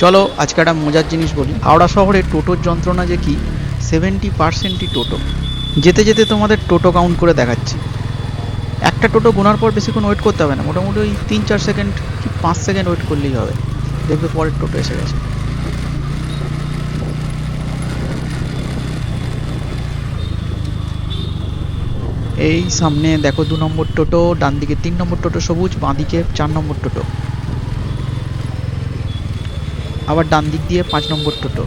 চলো আজকে একটা মজার জিনিস বলি। হাওড়া শহরে টোটোর যন্ত্রণা যে কি, 70%ই টোটো। যেতে যেতে তোমাদের টোটো কাউন্ট করে দেখাচ্ছি। একটা টোটো গোনার পর বেশিক্ষণ ওয়েট করতে হবে না, মোটামুটি ওই 3-4 সেকেন্ড কি 5 সেকেন্ড ওয়েট করলেই হবে, দেখবে পরের টোটো এসে গেছে। এই সামনে দেখো 2 নম্বর টোটো, ডান দিকে 3 নম্বর টোটো সবুজ, বাঁ দিকে 4 নম্বর টোটো, আবার ডান দিক দিয়ে 5 নম্বর টোটো,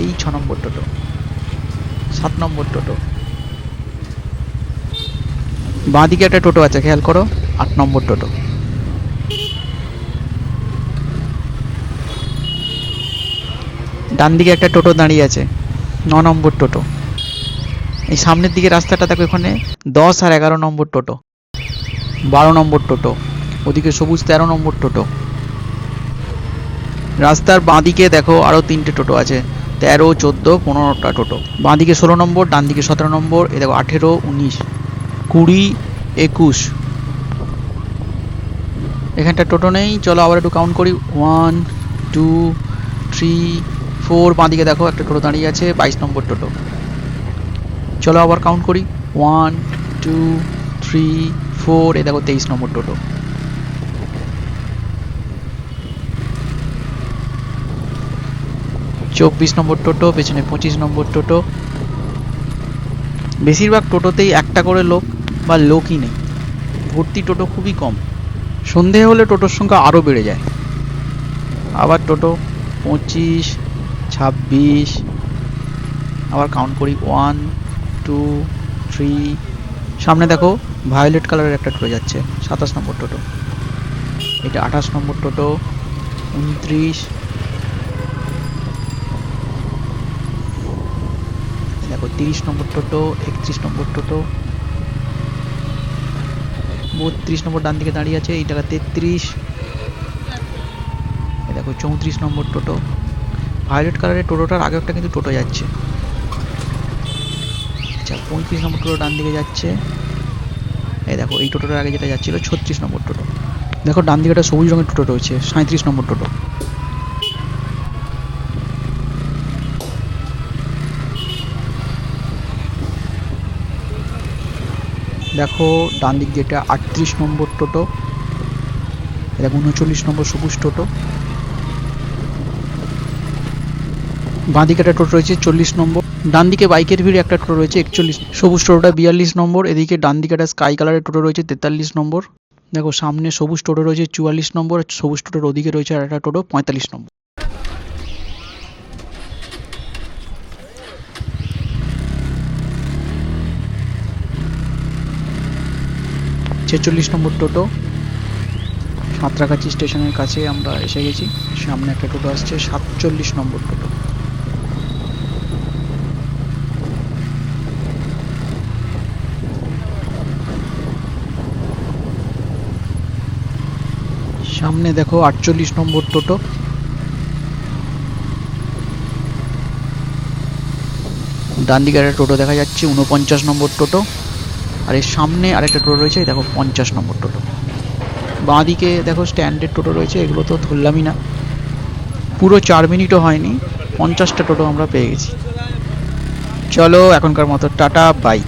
এই 6 নম্বর টোটো, 7 নম্বর টোটো, বাঁ দিকে একটা টোটো আছে খেয়াল করো, 8 নম্বর টোটো, ডান দিকে একটা টোটো দাঁড়িয়ে আছে, 9 নম্বর টোটো। এই সামনের দিকে রাস্তাটা দেখো, এখানে 10 আর 11 নম্বর টোটো, 12 নম্বর টোটো, ওদিকে সবুজ 13 নম্বর টোটো। রাস্তার বাঁ দিকে দেখো আরো 3টে টোটো আছে, 13, 14, 15টা টোটো। বাঁ দিকে 16 নম্বর, ডান দিকে 17 নম্বর, এ দেখো 18, 19, 20, 21। এখানটা টোটো নেই, চলো আবার একটু কাউন্ট করি। 1, 2, 3, 4। বাঁ দিকে দেখো একটা টোটো দাঁড়িয়ে আছে, 22 নম্বর টোটো। চলো আবার কাউন্ট করি। 1, 2, 3, 4। এ দেখো 23 নম্বর টোটো। চব্বিশ নম্বর টোটো, পেছনে 25 নম্বর টোটো। বেশিরভাগ টোটোতেই একটা করে লোক বা লোকই নেই, ভর্তি টোটো খুবই কম। সন্ধে হলে টোটোর সংখ্যা আরও বেড়ে যায়। আবার টোটো 25, 26। আবার কাউন্ট করি 1, 2, 3। সামনে দেখো ভায়োলেট কালারের একটা টোটো যাচ্ছে, 27 নম্বর টোটো। এটা 28 নম্বর টোটো, 29। দেখো 30 নম্বর টোটো, 31 নম্বর টোটো, 32 নম্বর ডান দিকে দাঁড়িয়ে আছে, এই টাকা 33। দেখো 34 নম্বর টোটো। ভায়োলেট কালারের টোটোটার আগে একটা কিন্তু টোটো যাচ্ছে। আচ্ছা 35 নম্বর টোটো ডান দিকে যাচ্ছে। এই দেখো এই টোটোটার আগে যেটা যাচ্ছিল 36 নম্বর টোটো। দেখো ডান দিকে একটা সবুজ রঙের টোটো রয়েছে, 37 নম্বর টোটো। দেখো ডান দিক দিয়ে এটা 38 নম্বর টোটো। দেখো 39 নম্বর সবুজ টোটো। বাঁ দিকে একটা টোটো রয়েছে 40 নম্বর। ডান দিকে বাইকের ভিড় একটা টোটো রয়েছে 41। সবুজ টোটোটা 42 নম্বর। এদিকে ডান দিকে একটা স্কাই কালারের টোটো রয়েছে 43 নম্বর। দেখো সামনে সবুজ টোটো রয়েছে 44 নম্বর, সবুজ টোটোর ওদিকে রয়েছে আর একটা টোটো 45 নম্বর। 46 নম্বর টোটো। সাঁতরাগাছি স্টেশনের কাছে আমরা এসে গেছি। সামনে একটা টোটো আসছে 47 নম্বর টোটো। সামনে দেখো 48 নম্বর টোটো। ডান দিকে একটা টোটো দেখা যাচ্ছে 49 নম্বর টোটো। আর এর সামনে আরেকটা টোটো রয়েছে, দেখো 50 নম্বর টোটো। বাঁ দিকে দেখো স্ট্যান্ডের টোটো রয়েছে, এগুলো তো ধরলামই না। পুরো 4 মিনিটও হয়নি 50টা টোটো আমরা পেয়ে গেছি। চলো এখনকার মতো টাটা, বাই।